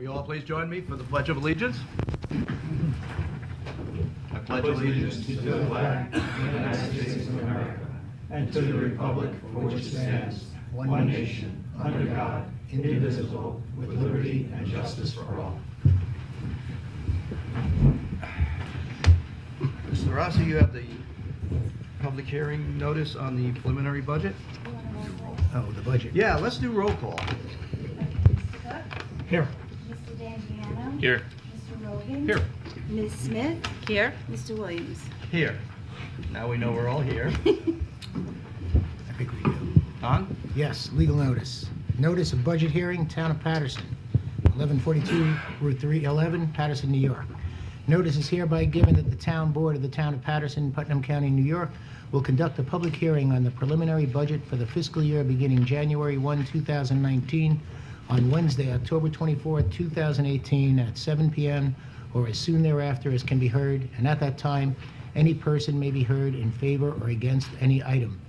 Will you all please join me for the Pledge of Allegiance? I pledge allegiance to the flag of the United States of America and to the republic for which it stands, one nation, under God, indivisible, with liberty and justice for all. Mr. Rossi, you have the public hearing notice on the preliminary budget? Oh, the budget. Yeah, let's do roll call. Mr. Cook? Here. Mr. D'Angiano? Here. Mr. Rogan? Here. Ms. Smith? Here. Mr. Williams? Here. Now we know we're all here. I think we do. On? Yes, legal notice. Notice of budget hearing, Town of Patterson, 1142 Route 311, Patterson, New York. Notice is hereby given that the Town Board of the Town of Patterson, Putnam County, New York, will conduct a public hearing on the preliminary budget for the fiscal year beginning January 1, 2019, on Wednesday, October 24, 2018, at 7 p.m. or as soon thereafter as can be heard, and at that time, any person may be heard in favor or against any item.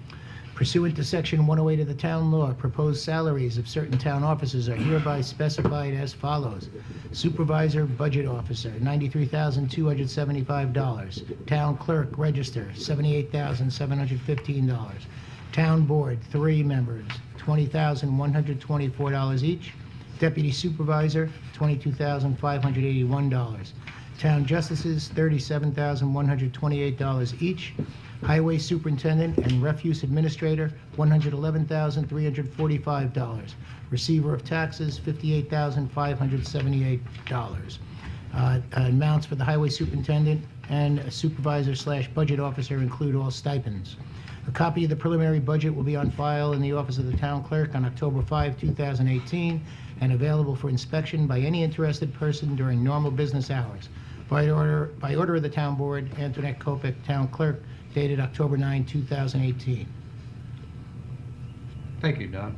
Pursuant to Section 108 of the Town Law, proposed salaries of certain town officers are hereby specified as follows. Supervisor, Budget Officer, $93,275. Town Clerk, Register, $78,715. Town Board, 3 members, $20,124 each. Deputy Supervisor, $22,581. Town Justices, $37,128 each. Highway Superintendent and Refuse Administrator, $111,345. Receiver of Taxes, $58,578. Amounts for the Highway Superintendent and Supervisor/Budget Officer include all stipends. A copy of the preliminary budget will be on file in the office of the Town Clerk on October 5, 2018, and available for inspection by any interested person during normal business hours. By order of the Town Board, Antoinette Kopek, Town Clerk, dated October 9, 2018. Thank you, Don.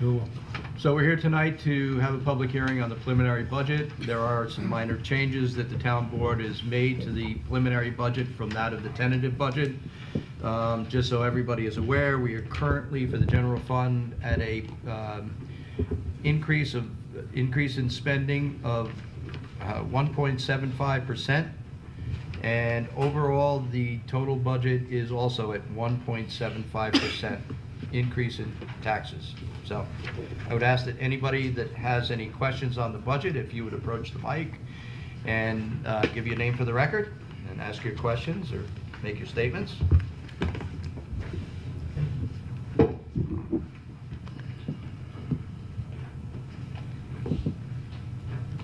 You're welcome. So we're here tonight to have a public hearing on the preliminary budget. There are some minor changes that the town board has made to the preliminary budget from that of the tentative budget. Just so everybody is aware, we are currently, for the general fund, at a increase in spending of 1.75%. And overall, the total budget is also at 1.75% increase in taxes. So I would ask that anybody that has any questions on the budget, if you would approach the mic and give your name for the record and ask your questions or make your statements.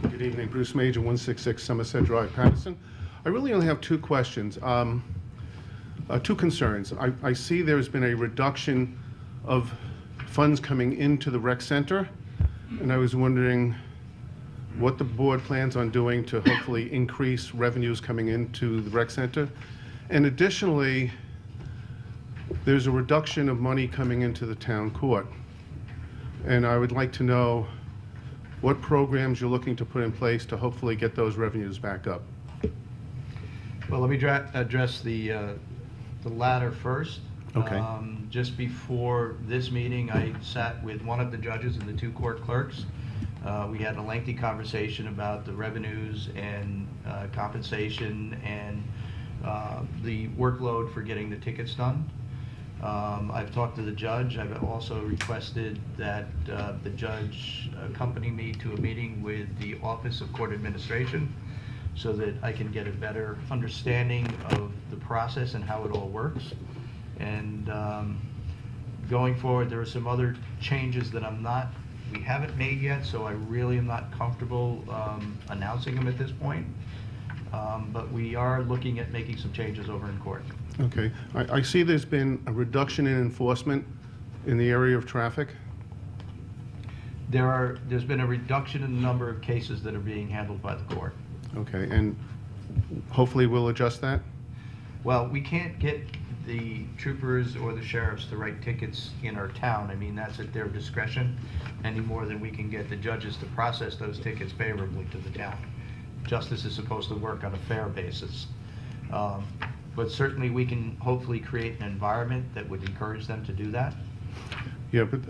Good evening, Bruce Major, 166 Somerset Drive, Patterson. I really only have 2 questions, 2 concerns. I see there's been a reduction of funds coming into the rec center, and I was wondering what the board plans on doing to hopefully increase revenues coming into the rec center. And additionally, there's a reduction of money coming into the town court. And I would like to know what programs you're looking to put in place to hopefully get those revenues back up. Well, let me address the latter first. Okay. Just before this meeting, I sat with one of the judges and the 2 court clerks. We had a lengthy conversation about the revenues and compensation and the workload for getting the tickets done. I've talked to the judge. I've also requested that the judge accompany me to a meeting with the Office of Court Administration so that I can get a better understanding of the process and how it all works. And going forward, there are some other changes that we haven't made yet, so I really am not comfortable announcing them at this point. But we are looking at making some changes over in court. Okay. I see there's been a reduction in enforcement in the area of traffic. There's been a reduction in the number of cases that are being handled by the court. Okay, and hopefully we'll adjust that? Well, we can't get the troopers or the sheriffs to write tickets in our town. I mean, that's at their discretion, any more than we can get the judges to process those tickets favorably to the town. Justice is supposed to work on a fair basis. But certainly we can hopefully create an environment that would encourage them to do that. Yeah, but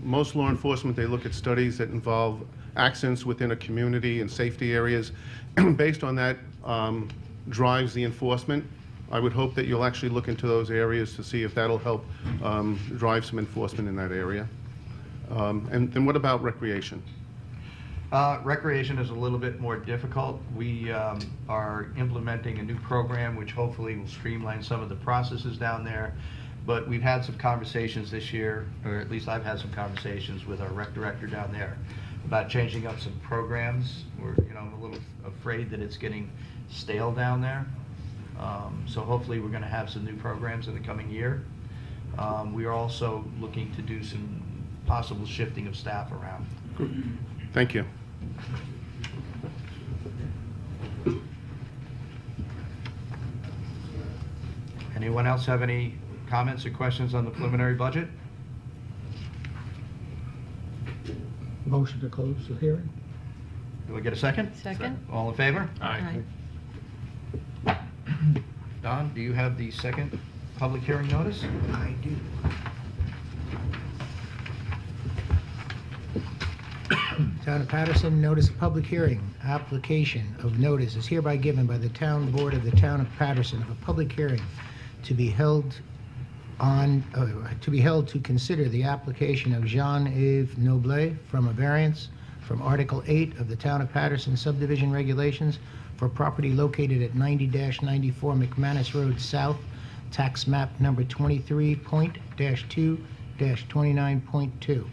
most law enforcement, they look at studies that involve accidents within a community and safety areas. Based on that, drives the enforcement. I would hope that you'll actually look into those areas to see if that'll help drive some enforcement in that area. And then what about recreation? Recreation is a little bit more difficult. We are implementing a new program which hopefully will streamline some of the processes down there. But we've had some conversations this year, or at least I've had some conversations with our rec director down there about changing up some programs. I'm a little afraid that it's getting stale down there. So hopefully we're going to have some new programs in the coming year. We are also looking to do some possible shifting of staff around. Thank you. Anyone else have any comments or questions on the preliminary budget? Motion to close the hearing? Do I get a second? Second. All in favor? Aye. Don, do you have the second public hearing notice? I do. Town of Patterson, notice of public hearing. Application of notice is hereby given by the Town Board of the Town of Patterson of a public hearing to be held to consider the application of Jean-Yves Noblet from a variance from Article 8 of the Town of Patterson subdivision regulations for property located at 90-94 McManus Road South, tax map number 23.-2-29.2.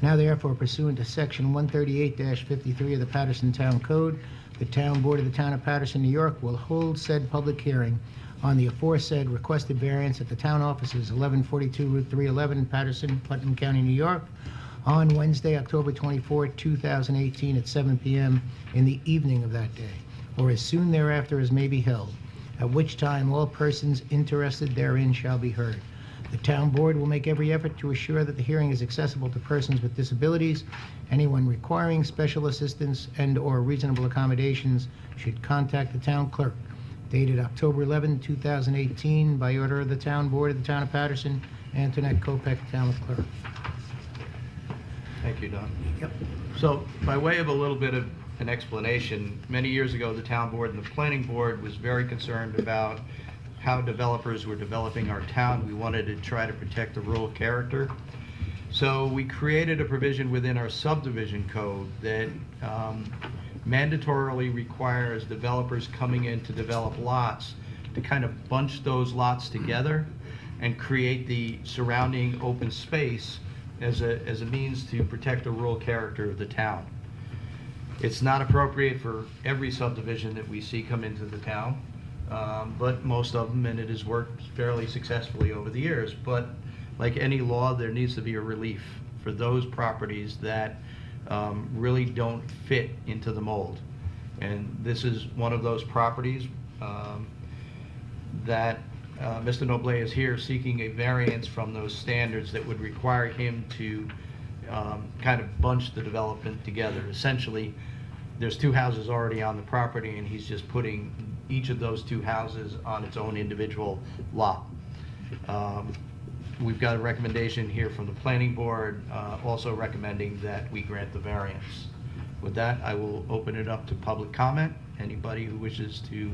Now therefore pursuant to section 138-53 of the Patterson Town Code, the Town Board of the Town of Patterson, New York will hold said public hearing on the aforesaid requested variance at the town offices, 1142 Route 311, Patterson, Putnam County, New York, on Wednesday, October 24, 2018, at 7 p.m. in the evening of that day, or as soon thereafter as may be held, at which time all persons interested therein shall be heard. The town board will make every effort to assure that the hearing is accessible to persons with disabilities. Anyone requiring special assistance and/or reasonable accommodations should contact the town clerk. Dated October 11, 2018, by order of the town board of the town of Patterson, Antoinette Kopek, town clerk. Thank you, Don. Yep. So, by way of a little bit of an explanation, many years ago, the town board and the planning board was very concerned about how developers were developing our town. We wanted to try to protect the rural character. So we created a provision within our subdivision code that mandatorily requires developers coming in to develop lots to kind of bunch those lots together and create the surrounding open space as a means to protect the rural character of the town. It's not appropriate for every subdivision that we see come into the town, but most of them, and it has worked fairly successfully over the years. But like any law, there needs to be a relief for those properties that really don't fit into the mold. And this is one of those properties that Mr. Noblet is here seeking a variance from those standards that would require him to kind of bunch the development together. Essentially, there's two houses already on the property, and he's just putting each of those two houses on its own individual lot. We've got a recommendation here from the planning board, also recommending that we grant the variance. With that, I will open it up to public comment. Anybody who wishes to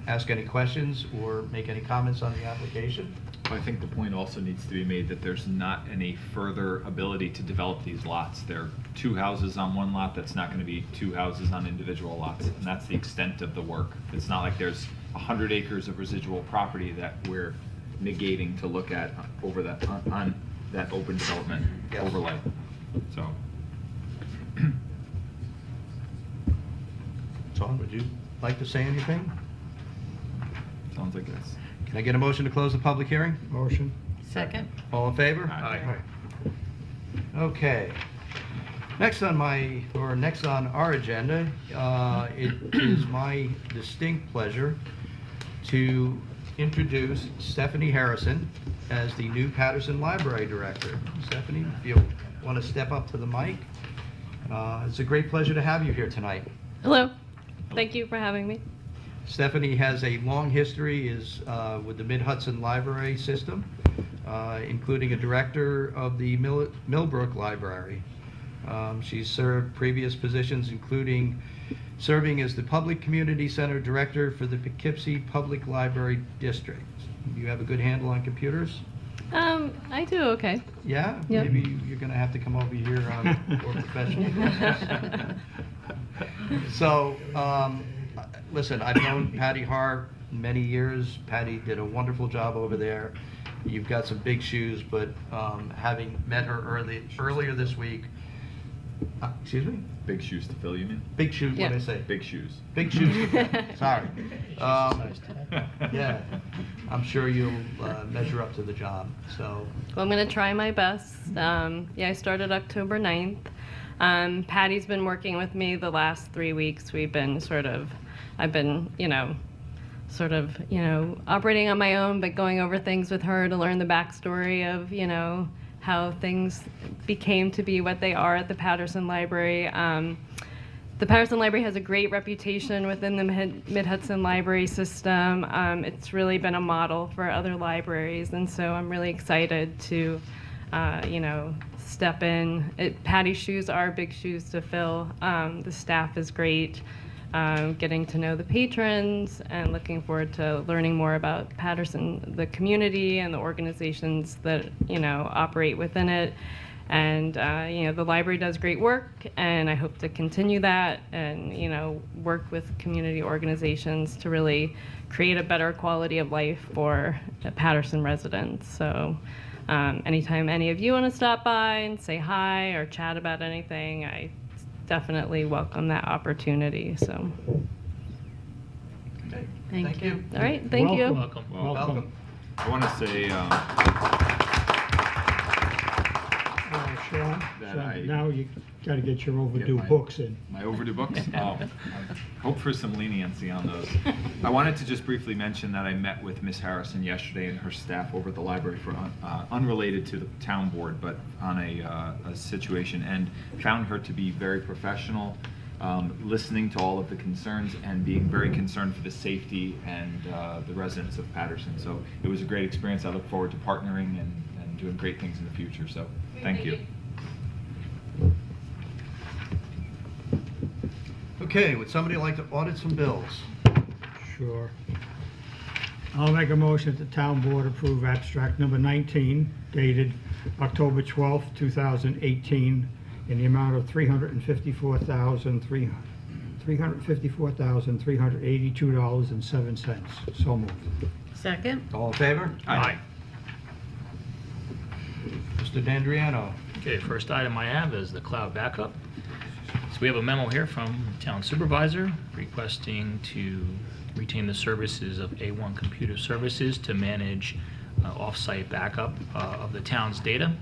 ask any questions or make any comments on the application? I think the point also needs to be made that there's not any further ability to develop these lots. There are two houses on one lot, that's not going to be two houses on individual lots, and that's the extent of the work. It's not like there's 100 acres of residual property that we're negating to look at over that on that open development Yes. overlay. So, Sean, would you like to say anything? sounds like this. Can I get a motion to close the public hearing? Motion? Second. All in favor? Aye. Okay. Next on our agenda, it is my distinct pleasure to introduce Stephanie Harrison as the new Patterson Library Director. Stephanie, if you want to step up to the mic. It's a great pleasure to have you here tonight. Hello. Thank you for having me. Stephanie has a long history with the Mid-Hudson Library System, including a director of the Millbrook Library. She's served previous positions, including serving as the Public Community Center Director for the Poughkeepsie Public Library District. You have a good handle on computers? I do okay. Yeah? Yep. Maybe you're going to have to come over here for professional courses. So, listen, I've known Patty Hart many years. Patty did a wonderful job over there. You've got some big shoes, but having met her earlier this week, excuse me? Big shoes to fill, you mean? Big shoes, what did I Yeah. say? Big shoes. Big shoes. to fill. Sorry. Yeah, I'm sure you'll measure up to the job, so. Well, I'm going to try my best. I started October 9th. Patty's been working with me the last 3 weeks. I've been, operating on my own, but going over things with her to learn the backstory of, how things became to be what they are at the Patterson Library. The Patterson Library has a great reputation within the Mid-Hudson Library system. It's really been a model for other libraries, and so I'm really excited to, step in. Patty's shoes are big shoes to fill. The staff is great. Getting to know the patrons and looking forward to learning more about Patterson, the community, and the organizations that operate within it. And the library does great work, and I hope to continue that and work with community organizations to really create a better quality of life for Patterson residents. So anytime any of you want to stop by and say hi or chat about anything, I definitely welcome that opportunity. So Okay. thank you. All right, thank you. Welcome. Welcome. I want to say Sean, That I- now you got to get your overdue my- books in. my overdue books. I hope for some leniency on those. I wanted to just briefly mention that I met with Miss Harrison yesterday and her staff over at the library for unrelated to the town board, but on a situation, and found her to be very professional, listening to all of the concerns and being very concerned for the safety and the residents of Patterson. So it was a great experience. I look forward to partnering and doing great things in the future. So thank you. Okay, would somebody like to audit some bills? Sure. I'll make a motion that the town board approve abstract number 19 dated October 12th, 2018 in the amount of $354,382.07. So moved. Second? All in favor? Aye. Mr. D'Andriano. Okay, first item I have is the cloud backup. So we have a memo here from town supervisor requesting to retain the services of A1 Computer Services to manage off-site backup of the town's data.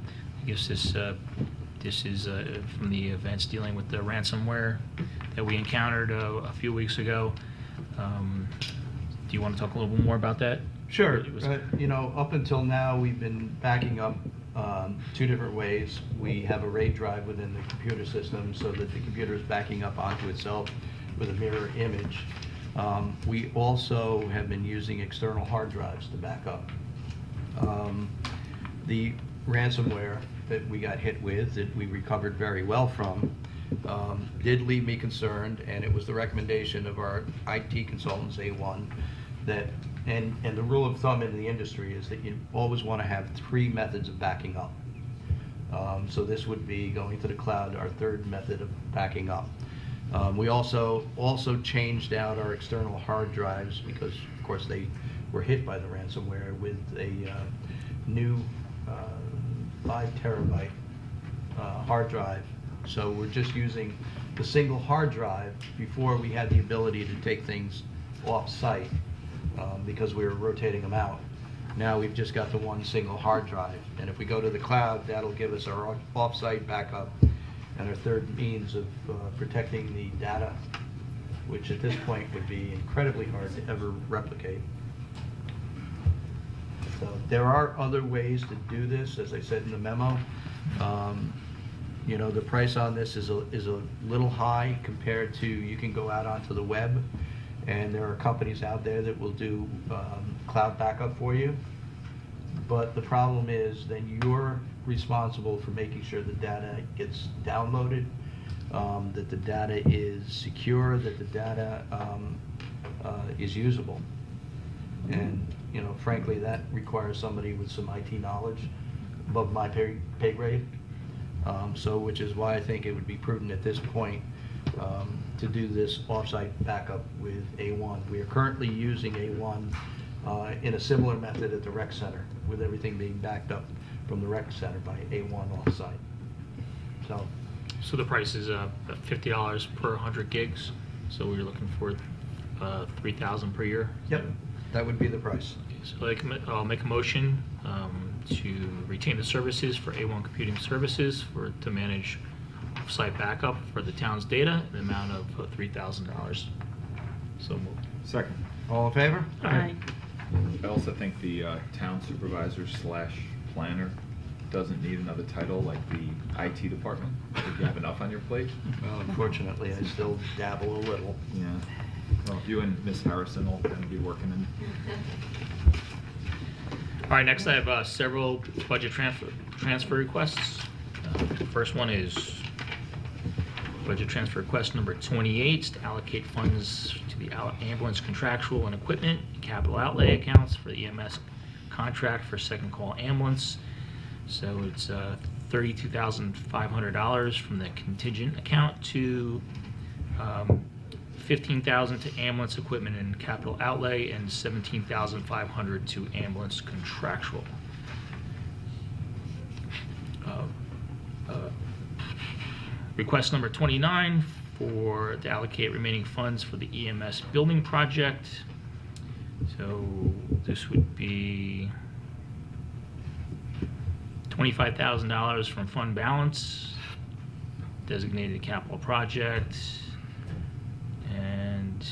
I guess this is from the events dealing with the ransomware that we encountered a few weeks ago. Do you want to talk a little bit more about that? Sure. It was- Up until now, we've been backing up two different ways. We have a RAID drive within the computer system so that the computer is backing up onto itself with a mirror image. We also have been using external hard drives to back up. The ransomware that we got hit with, that we recovered very well from, did leave me concerned, and it was the recommendation of our IT consultants, A1, that, and the rule of thumb in the industry is that you always want to have 3 methods of backing up. So this would be going to the cloud, our third method of backing up. We also changed out our external hard drives because, of course, they were hit by the ransomware with a new 5 terabyte hard drive. So we're just using the single hard drive. Before, we had the ability to take things off-site because we were rotating them out. Now we've just got the one single hard drive. And if we go to the cloud, that'll give us our off-site backup and our third means of protecting the data, which at this point would be incredibly hard to ever replicate. So there are other ways to do this, as I said in the memo. The price on this is a little high compared to, you can go out onto the web, and there are companies out there that will do cloud backup for you. But the problem is then you're responsible for making sure the data gets downloaded, that the data is secure, that the data is usable. And, you know, frankly, that requires somebody with some IT knowledge above my pay grade. So, which is why I think it would be prudent at this point to do this offsite backup with A1. We are currently using A1 in a similar method at the rec center, with everything being backed up from the rec center by A1 offsite. So the price is $50 per 100 gigs. So we're looking for $3,000 per year. Yep, that would be the price. Okay, so I'll make a motion to retain the services for A1 Computing Services to manage site backup for the town's data in the amount of $3,000. So moved. Second. All in favor? Aye. I also think the town supervisor / planner doesn't need another title like the IT department. I think you have enough on your plate. Well, unfortunately, I still dabble a little. Yeah. Well, you and Miss Harrison will kind of be working in. All right, next I have several budget transfer requests. First one is budget transfer request number 28 to allocate funds to the ambulance contractual and equipment and capital outlay accounts for the EMS contract for second call ambulance. So it's $32,500 from the contingent account to $15,000 to ambulance equipment and capital outlay, and $17,500 to ambulance contractual. Request number 29 to allocate remaining funds for the EMS building project. So this would be $25,000 from fund balance, designated capital project, and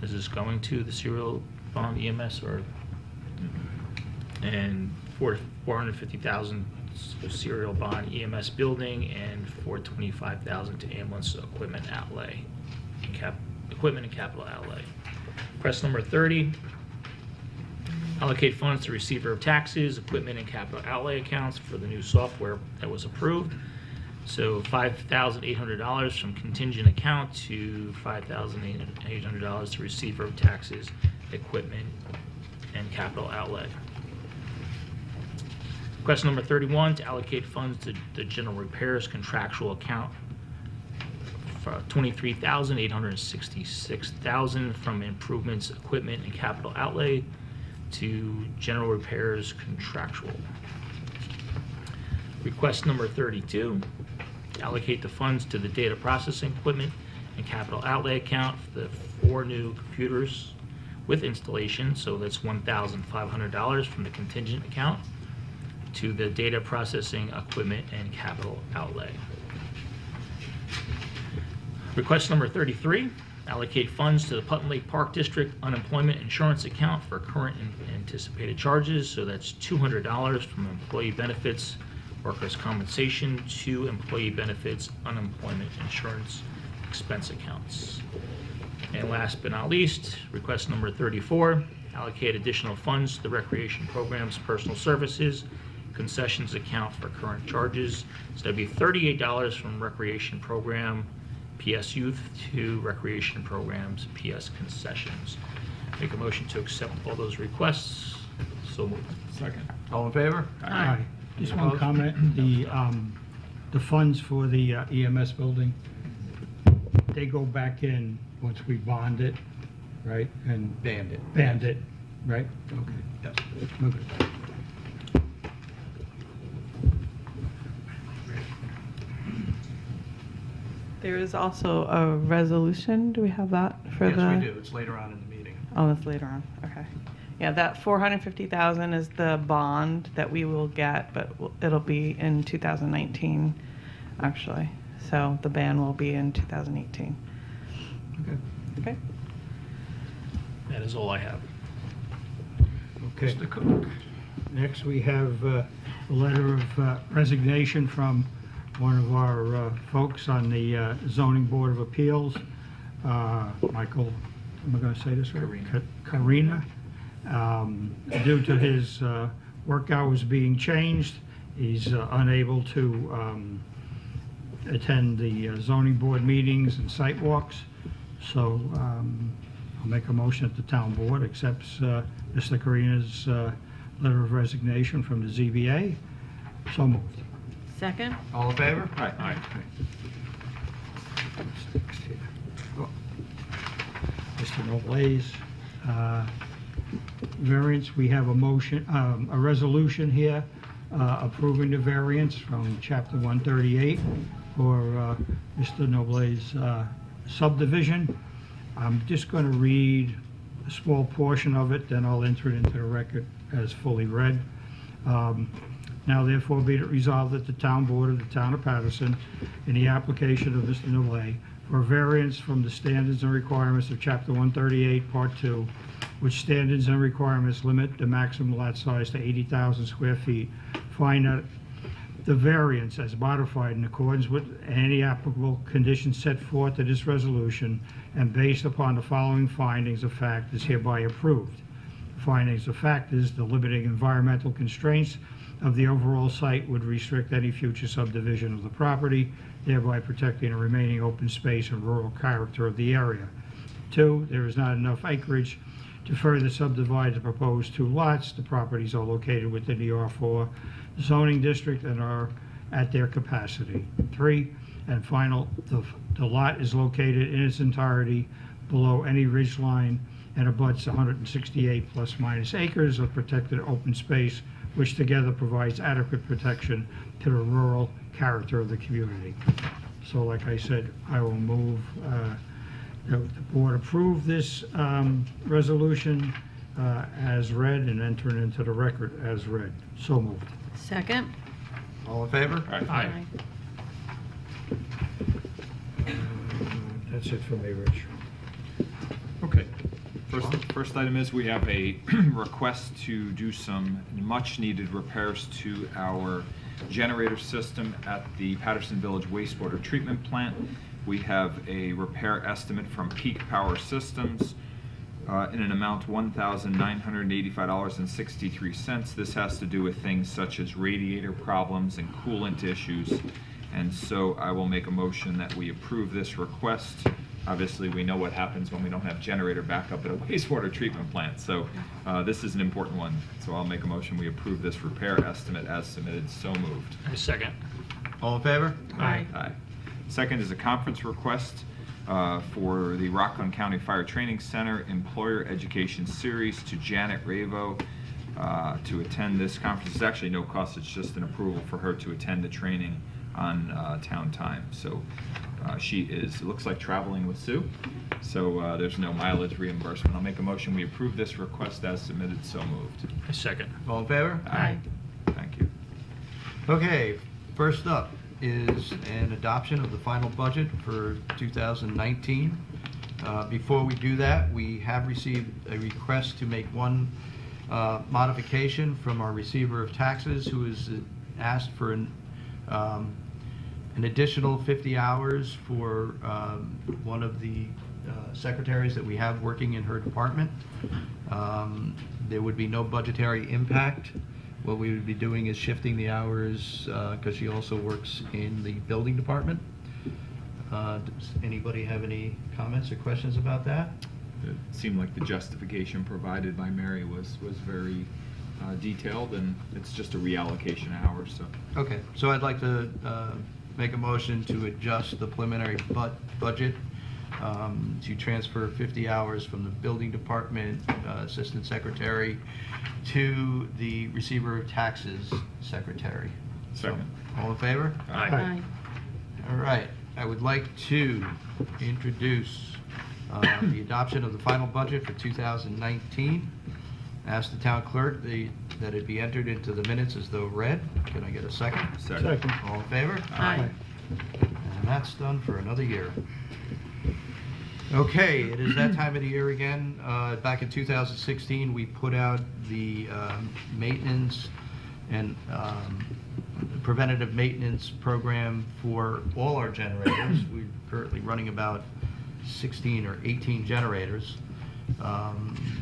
is this going to the serial bond EMS or? And $450,000 serial bond EMS building, and $425,000 to ambulance equipment outlay, equipment and capital outlay. Request number 30. Allocate funds to receiver of taxes, equipment, and capital outlay accounts for the new software that was approved. So $5,800 from contingent account to $5,800 to receiver of taxes, equipment, and capital outlay. Request number 31 to allocate funds to the general repairs contractual account for $23,866,000 from improvements, equipment, and capital outlay to general repairs contractual. Request number 32, to allocate the funds to the data processing equipment and capital outlay account for the 4 new computers with installation. So that's $1,500 from the contingent account to the data processing equipment and capital outlay. Request number 33, allocate funds to the Putnam Lake Park District unemployment insurance account for current and anticipated charges. So that's $200 from employee benefits, workers' compensation to employee benefits, unemployment insurance expense accounts. And last but not least, request number 34, allocate additional funds to the recreation programs, personal services, concessions account for current charges. So that'd be $38 from recreation program, PS Youth, to recreation programs, PS concessions. Make a motion to accept all those requests. So moved. Second. All in favor? Aye. Just one Opposed? comment, the funds for the EMS building, they go back in once we bond it, right? And Banned it. band it, right? Okay. Yes. We're good. There is also a resolution. Do we have that for the? Yes, we do. It's later on in the meeting. Oh, that's later on. Okay. Yeah, that 450,000 is the bond that we will get, but it'll be in 2019, actually. So the ban will be in 2018. Okay. Okay. That is all I have. Okay. Next, we have a letter of resignation from one of our folks on the Zoning Board of Appeals, Michael, am I going to say this right? Karina. Due to his work hours being changed. He's unable to attend the zoning board meetings and site walks. So I'll make a motion that the town board accepts Mr. Carina's letter of resignation from the ZBA. So moved. Second? All in favor? Aye. Mr. Noble's variance, we have a motion, a resolution here approving the variance from Chapter 138 for Mr. Noble's subdivision. I'm just going to read a small portion of it, then I'll enter it into the record as fully read. Now therefore be it resolved that the town board of the town of Patterson, in the application of Mr. Noble for variance from the standards and requirements of Chapter 138, Part 2, which standards and requirements limit the maximum lot size to 80,000 square feet, find that the variance as modified in accordance with any applicable conditions set forth in this resolution and based upon the following findings of fact is hereby approved. The findings of fact is the limiting environmental constraints of the overall site would restrict any future subdivision of the property, thereby protecting the remaining open space and rural character of the area. 2, there is not enough acreage to further subdivide the proposed 2 lots. The properties are located within the R4 zoning district and are at their capacity. 3, and final, the lot is located in its entirety below any ridge line and abuts 168 plus minus acres of protected open space, which together provides adequate protection to the rural character of the community. So like I said, I will move the board approve this resolution as read and enter it into the record as read. So moved. Second? All in favor? Aye. That's it for me, Rich. Okay. First item is we have a request to do some much-needed repairs to our generator system at the Patterson Village wastewater treatment plant. We have a repair estimate from Peak Power Systems in an amount $1,985.63. This has to do with things such as radiator problems and coolant issues. And so I will make a motion that we approve this request. Obviously, we know what happens when we don't have generator backup at a wastewater treatment plant. So this is an important one. So I'll make a motion we approve this repair estimate as submitted. So moved. Second. All in favor? Aye. Aye. Second is a conference request for the Rockland County Fire Training Center Employer Education Series to Janet Ravo to attend this conference. It's actually no cost, it's just an approval for her to attend the training on town time. So she is, it looks like, traveling with Sue, so there's no mileage reimbursement. I'll make a motion we approve this request as submitted. So moved. Second. All in favor? Aye. Thank you. Okay, first up is an adoption of the final budget for 2019. Before we do that, we have received a request to make one modification from our receiver of taxes, who has asked for an additional 50 hours for one of the secretaries that we have working in her department. There would be no budgetary impact. What we would be doing is shifting the hours because she also works in the building department. Does anybody have any comments or questions about that? It seemed like the justification provided by Mary was very detailed, and it's just a reallocation of hours. So Okay, so I'd like to make a motion to adjust the preliminary budget to transfer 50 hours from the building department assistant secretary to the receiver of taxes secretary. Second. So, all in favor? Aye. All right, I would like to introduce the adoption of the final budget for 2019. Ask the town clerk that it be entered into the minutes as though read. Can I get a second? Second. All in favor? Aye. And that's done for another year. Okay, it is that time of the year again. Back in 2016, we put out the maintenance and preventative maintenance program for all our generators. We're currently running about 16 or 18 generators.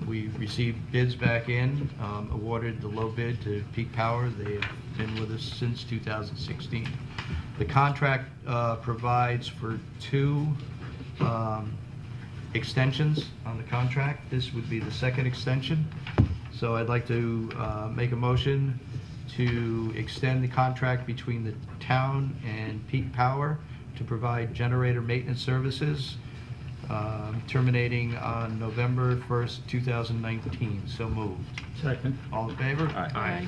We received bids back in, awarded the low bid to Peak Power. They've been with us since 2016. The contract provides for 2 extensions on the contract. This would be the second extension. So I'd like to make a motion to extend the contract between the town and Peak Power to provide generator maintenance services, terminating on November 1st, 2019. So moved. Second. All in favor? Aye.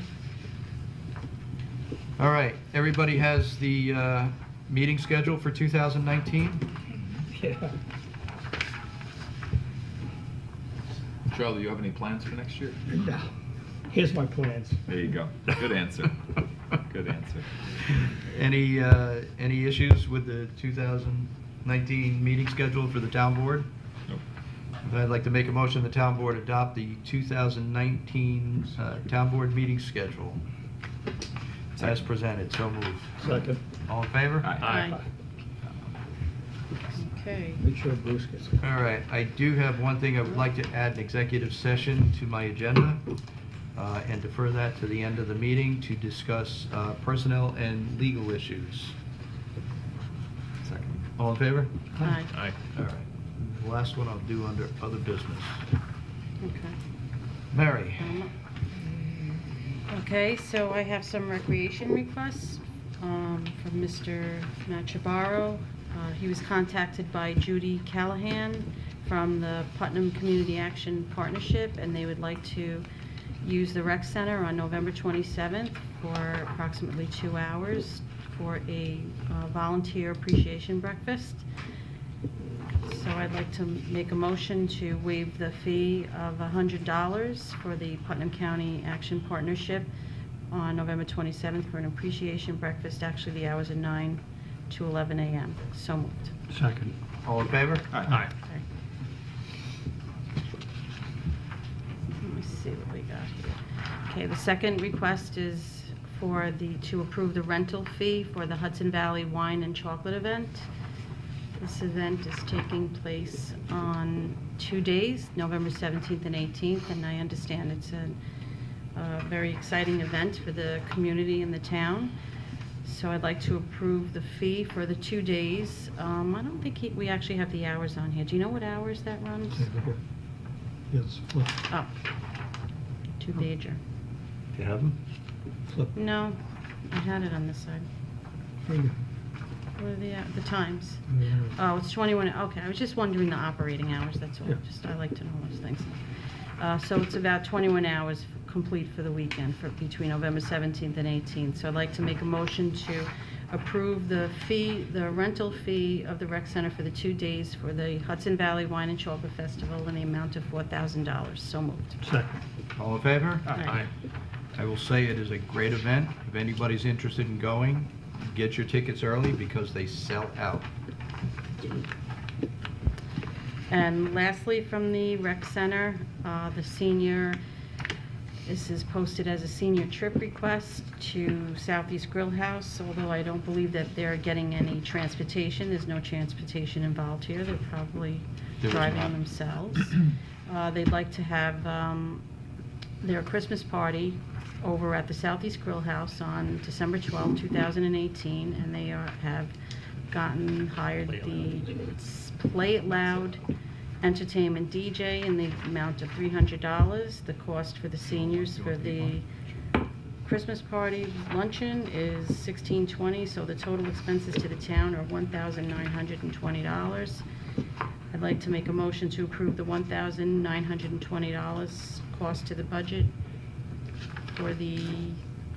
All right, everybody has the meeting schedule for 2019? Yeah. Charlie, you have any plans for next year? No. Here's my plans. There you go. Good answer. Good answer. Any issues with the 2019 meeting schedule for the town board? Nope. I'd like to make a motion the town board adopt the 2019 town board meeting schedule as presented. So moved. Second. All in favor? Aye. Okay. Make sure Bruce gets it. All right, I do have one thing. I would like to add an executive session to my agenda and defer that to the end of the meeting to discuss personnel and legal issues. Second. All in favor? Aye. Aye. All right. The last one I'll do under other business. Okay. Mary? Okay, so I have some recreation requests from Mr. Machabaro. He was contacted by Judy Callahan from the Putnam Community Action Partnership, and they would like to use the rec center on November 27th for approximately 2 hours for a volunteer appreciation breakfast. So I'd like to make a motion to waive the fee of $100 for the Putnam County Action Partnership on November 27th for an appreciation breakfast. Actually, the hours are 9 to 11 a.m. So moved. Second. All in favor? Aye. Okay. Let me see what we got here. Okay, the second request is to approve the rental fee for the Hudson Valley Wine and Chocolate event. This event is taking place on 2 days, November 17th and 18th, and I understand it's a very exciting event for the community and the town. So I'd like to approve the fee for the 2 days. I don't think we actually have the hours on here. Do you know what hours that runs? Yes, flip. Oh, 2-pager. Do you have them? Flip. No, I had it on this side. Finger. What are the times? Oh, it's 21, okay, I was just wondering the operating hours, that's all. Yeah. I like to know those things. So it's about 21 hours complete for the weekend, between November 17th and 18th. So I'd like to make a motion to approve the rental fee of the rec center for the 2 days for the Hudson Valley Wine and Chocolate Festival in the amount of $4,000. So moved. Second. All in favor? Aye. I will say it is a great event. If anybody's interested in going, get your tickets early because they sell out. And lastly, from the rec center, this is posted as a senior trip request to Southeast Grill House, although I don't believe that they're getting any transportation. There's no transportation involved here. They're probably There is driving not. themselves. They'd like to have their Christmas party over at the Southeast Grill House on December 12, 2018, and they have hired the Play It Loud entertainment DJ in the amount of $300. The cost for the seniors for the Christmas party luncheon is $1,620, so the total expenses to the town are $1,920. I'd like to make a motion to approve the $1,920 cost to the budget for the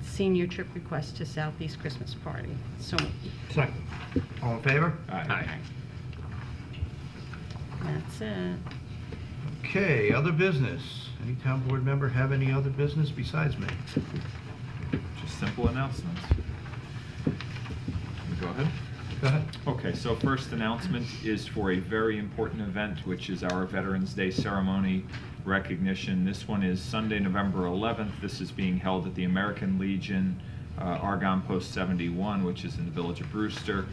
senior trip request to Southeast Christmas Party. So moved. Second. All in favor? Aye. That's it. Okay, other business. Any town board member have any other business besides me? Just simple announcements. Go ahead. Go ahead. Okay, so first announcement is for a very important event, which is our Veterans Day ceremony recognition. This one is Sunday, November 11th. This is being held at the American Legion, Argonne Post 71, which is in the village of Brewster.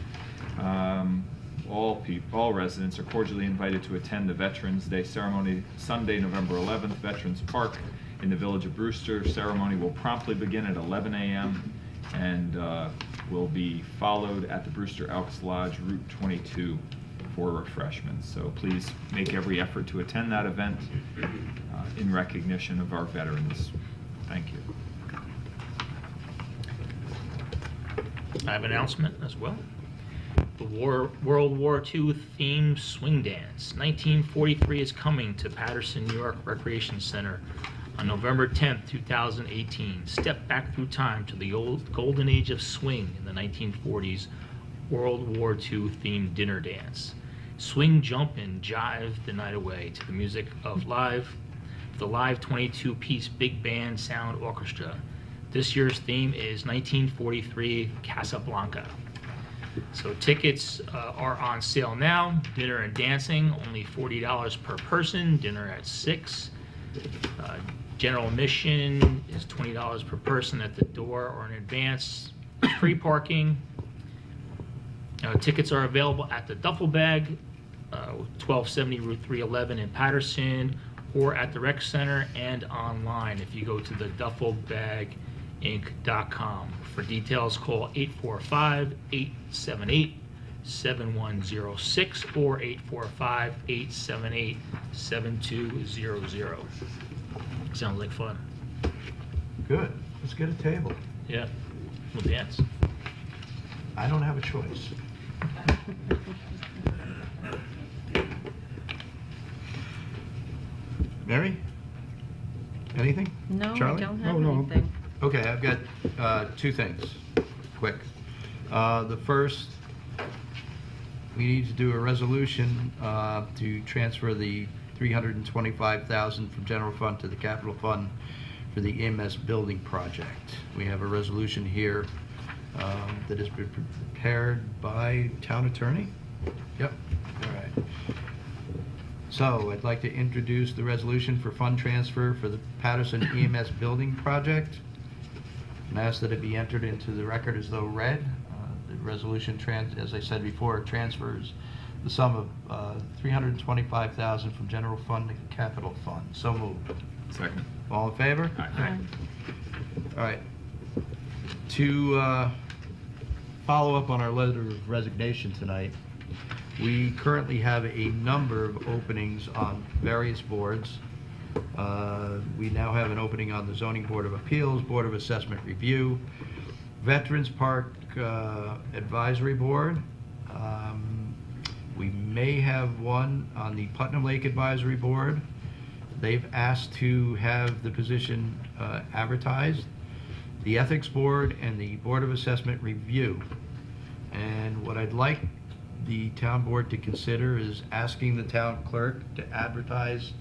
all residents are cordially invited to attend the Veterans Day ceremony Sunday, November 11th, Veterans Park in the Village of Brewster. Ceremony will promptly begin at 11 a.m. and will be followed at the Brewster Elks Lodge, Route 22, for refreshments. So please make every effort to attend that event in recognition of our veterans. Thank you. I have an announcement as well. The World War II themed swing dance 1943 is coming to Patterson, New York Recreation Center on November 10th, 2018. Step back through time to the old golden age of swing in the 1940s World War II themed dinner dance. Swing, jump, and jive the night away to the music of the live 22-piece big band sound orchestra. This year's theme is 1943 Casablanca. So tickets are on sale now. Dinner and dancing, only $40 per person. Dinner at 6. General admission is $20 per person at the door or in advance. Free parking. Tickets are available at the Duffel Bag, 1270 Route 311 in Patterson, or at the Rec Center and online if you go to the duffelbaginc.com. For details, call 845-878-7106 or 845-878-7200. Sounds like fun. Good. Let's get a table. Yeah, we'll dance. I don't have a choice. Mary? Anything? No, I Charlie? don't have No. anything. Okay, I've got two things, quick. The first, we need to do a resolution to transfer the $325,000 from general fund to the capital fund for the EMS building project. We have a resolution here that has been prepared by town attorney. Yep, all right. So I'd like to introduce the resolution for fund transfer for the Patterson EMS building project and ask that it be entered into the record as though read. The resolution, as I said before, transfers the sum of $325,000 from general fund to capital fund. So moved. Second. All in favor? Aye. All right. To follow up on our letter of resignation tonight, we currently have a number of openings on various boards. We now have an opening on the Zoning Board of Appeals, Board of Assessment Review, Veterans Park Advisory Board. We may have one on the Putnam Lake Advisory Board. They've asked to have the position advertised. The Ethics Board and the Board of Assessment Review. And what I'd like the town board to consider is asking the town clerk to advertise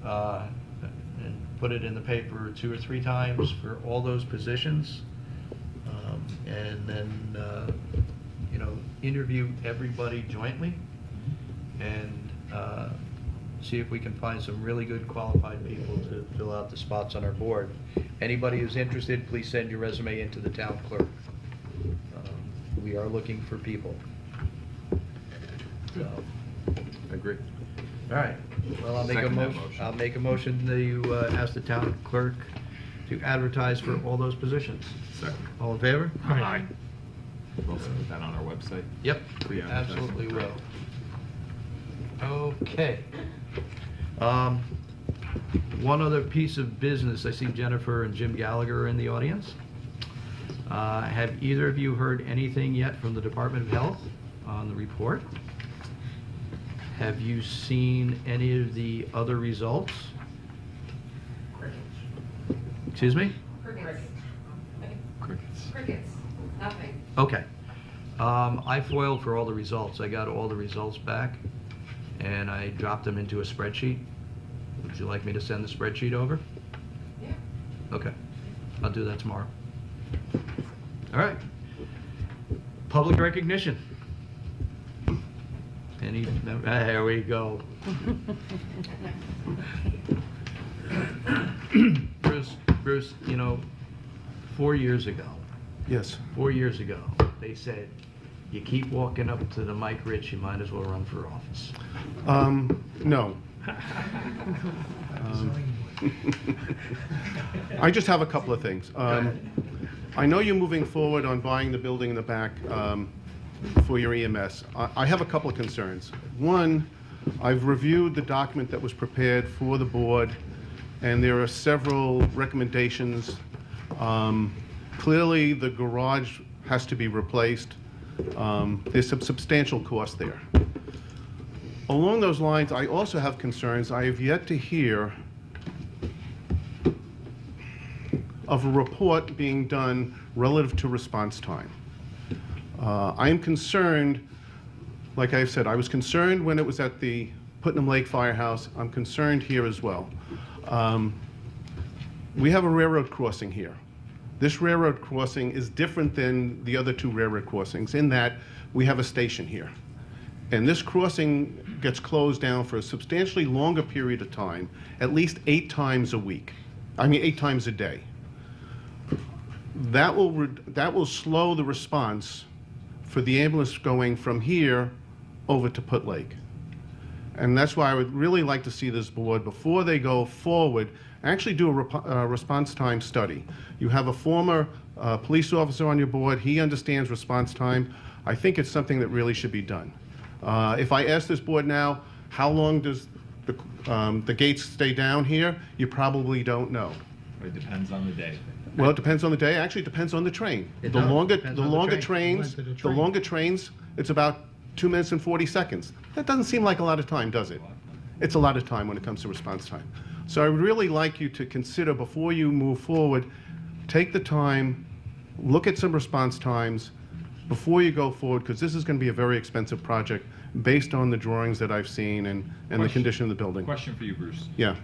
and put it in the paper 2 or 3 times for all those positions. And then, interview everybody jointly and see if we can find some really good qualified people to fill out the spots on our board. Anybody who's interested, please send your resume into the town clerk. We are looking for people. So, Agree. all right. Well, I'll make a Second that motion. motion. I'll make a motion to ask the town clerk to advertise for all those positions. Second. All in favor? Aye. We'll also put that on our website. Yep, we Pre-advertising. absolutely will. Okay. One other piece of business. I see Jennifer and Jim Gallagher in the audience. Have either of you heard anything yet from the Department of Health on the report? Have you seen any of the other results? Excuse me? Crickets. Crickets, nothing. Okay. I foiled for all the results. I got all the results back, and I dropped them into a spreadsheet. Would you like me to send the spreadsheet over? Yeah. Okay. I'll do that tomorrow. All right. Public recognition. There we go. Bruce, 4 years ago, Yes. 4 years ago, they said, You keep walking up to the mic, Rich, you might as well run for office. No. I just have a couple of things. I know you're moving forward on buying the building in the back for your EMS. I have a couple of concerns. One, I've reviewed the document that was prepared for the board, and there are several recommendations. Clearly, the garage has to be replaced. There's some substantial cost there. Along those lines, I also have concerns. I have yet to hear of a report being done relative to response time. I am concerned, like I've said, I was concerned when it was at the Putnam Lake Firehouse. I'm concerned here as well. We have a railroad crossing here. This railroad crossing is different than the other two railroad crossings in that we have a station here. And this crossing gets closed down for a substantially longer period of time, at least 8 times a week. I mean, 8 times a day. That will slow the response for the ambulance going from here over to Put Lake. And that's why I would really like to see this board, before they go forward, actually do a response time study. You have a former police officer on your board. He understands response time. I think it's something that really should be done. If I ask this board now, how long does the gates stay down here? You probably don't know. It depends on the day. Well, it depends on the day. Actually, it depends on the train. It The does. longer, Depends the on the longer train. trains, Length of the the train. longer trains, it's about 2 minutes and 40 seconds. That doesn't seem like a lot of time, does it? It's a lot of time when it comes to response time. So I would really like you to consider, before you move forward, take the time, look at some response times before you go forward, because this is going to be a very expensive project based on the drawings that I've seen and the Question- condition of the building. Question for you, Bruce. Yeah.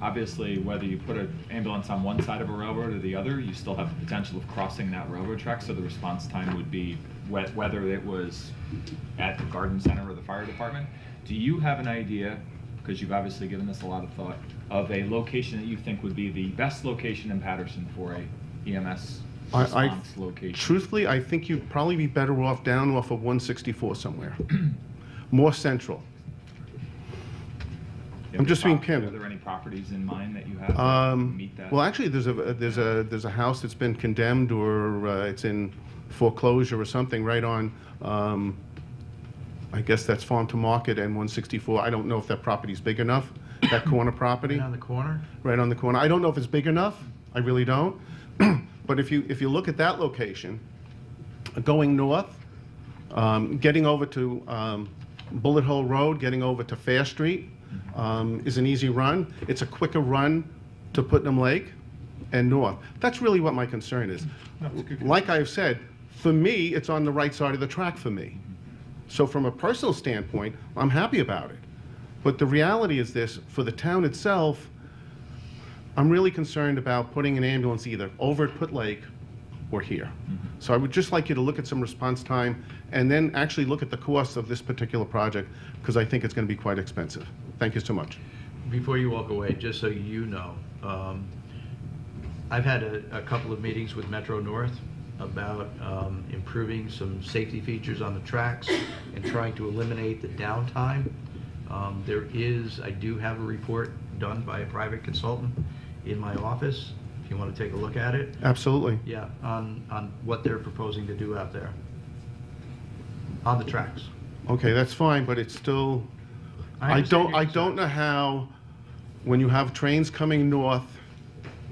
Obviously, whether you put an ambulance on one side of a railroad or the other, you still have the potential of crossing that railroad track, so the response time would be whether it was at the garden center or the fire department. Do you have an idea, because you've obviously given this a lot of thought, of a location that you think would be the best location in Patterson for a EMS response location? Truthfully, I think you'd probably be better off down off of 164 somewhere. More central. I'm just being candid. Are there any properties in mind that you have that meet that? Well, actually, there's a house that's been condemned, or it's in foreclosure or something right on, I guess that's Farm to Market and 164. I don't know if that property's big enough, that corner property. Right on the corner? Right on the corner. I don't know if it's big enough. I really don't. But if you look at that location, going north, getting over to Bullet Hole Road, getting over to Fair Street, is an easy run. It's a quicker run to Putnam Lake and north. That's really what my concern is. Like I've said, for me, it's on the right side of the track for me. So from a personal standpoint, I'm happy about it. But the reality is this, for the town itself, I'm really concerned about putting an ambulance either over at Put Lake or here. So I would just like you to look at some response time and then actually look at the cost of this particular project, because I think it's going to be quite expensive. Thank you so much. Before you walk away, just so you know, I've had a couple of meetings with Metro North about improving some safety features on the tracks and trying to eliminate the downtime. I do have a report done by a private consultant in my office, if you want to take a look at it. Absolutely. Yeah, on what they're proposing to do out there, on the tracks. Okay, that's fine, but it's still, I understand your don't know how, when you have trains coming north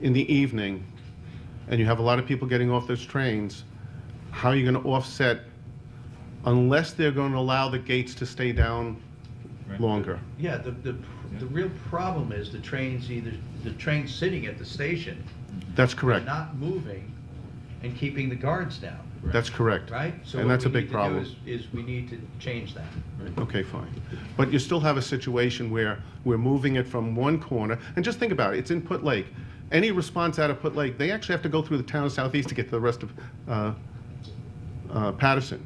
in the evening, and you have a lot of people getting off those trains, how are you going to offset, unless they're going to allow the gates to stay down longer? Yeah, the real problem is the trains sitting at the station, That's correct. not moving and keeping the guards down. That's correct. Right? So And what that's a we big need to do problem. is we need to change that. Okay, fine. But you still have a situation where we're moving it from one corner, and just think about it, it's in Put Lake. Any response out of Put Lake, they actually have to go through the town of Southeast to get to the rest of Patterson.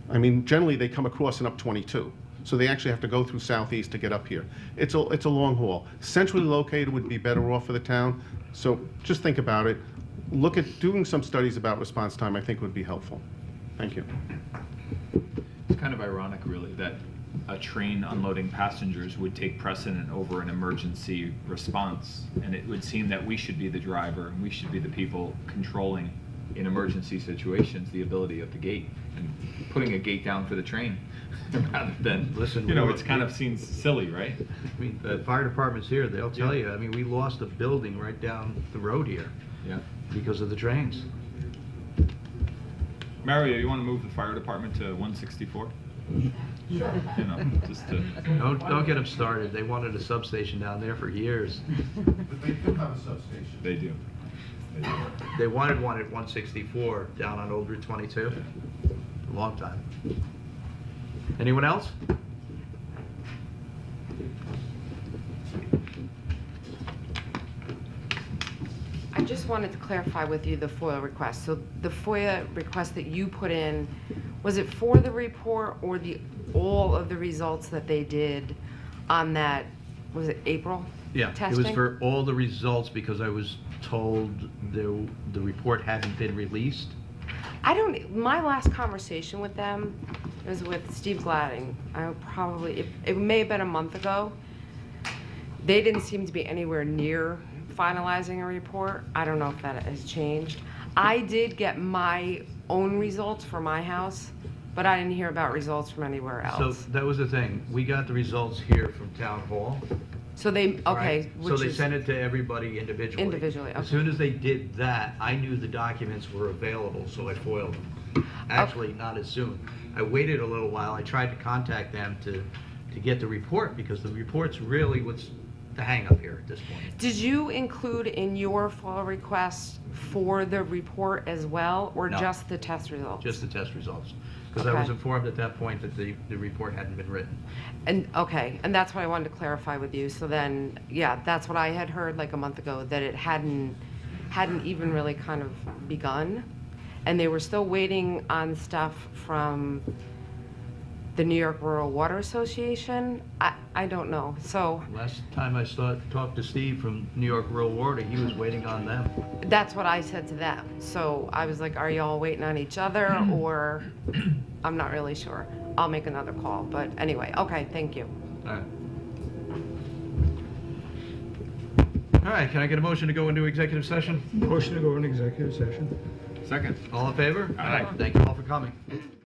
I mean, generally, they come across and up 22. So they actually have to go through Southeast to get up here. It's a long haul. Centrally located would be better off for the town. So just think about it. Look at doing some studies about response time, I think would be helpful. Thank you. It's kind of ironic, really, that a train unloading passengers would take precedent over an emergency response. And it would seem that we should be the driver, and we should be the people controlling, in emergency situations, the ability of the gate and putting a gate down for the train rather than, Listen, you know, we- it's kind of seems silly, right? I mean, the fire department's here, they'll tell you, I mean, we lost a building right down the road here Yeah. because of the trains. Mario, you want to move the fire department to 164? You know, just to. Don't get them started, they wanted a substation down there for years. But they do have a substation. They do. They do. They wanted one at 164 down on Old Route 22, a long time. Anyone else? I just wanted to clarify with you the FOIA request. So the FOIA request that you put in, was it for the report or all of the results that they did on that, was it April Yeah, testing? it was for all the results because I was told the report hadn't been released. My last conversation with them was with Steve Gladding. It may have been a month ago. They didn't seem to be anywhere near finalizing a report. I don't know if that has changed. I did get my own results for my house, but I didn't hear about results from anywhere So else. that was the thing, we got the results here from Town Hall. So they, okay, right? So which they is, sent it to everybody individually. Individually, As okay. soon as they did that, I knew the documents were available, so I foiled them. Actually, not as soon. I waited a little while, I tried to contact them to get the report, because the report's really what's the hang-up here at this point. did you include in your FOIA request for the report as well, or No. just the test results? Just the test results. Because I was Okay. informed at that point that the report hadn't been written. And, okay, and that's what I wanted to clarify with you. So then, yeah, that's what I had heard like a month ago, that it hadn't even really kind of begun. And they were still waiting on stuff from the New York Rural Water Association. I don't know. So Last time I talked to Steve from New York Rural Water, he was waiting on them. that's what I said to them. So I was like, are y'all waiting on each other, or I'm not really sure. I'll make another call. But anyway, okay, thank you. All right. All right, can I get a motion to go into executive session? Motion to go in executive session. Second. All in favor? Aye. Thank you all for coming.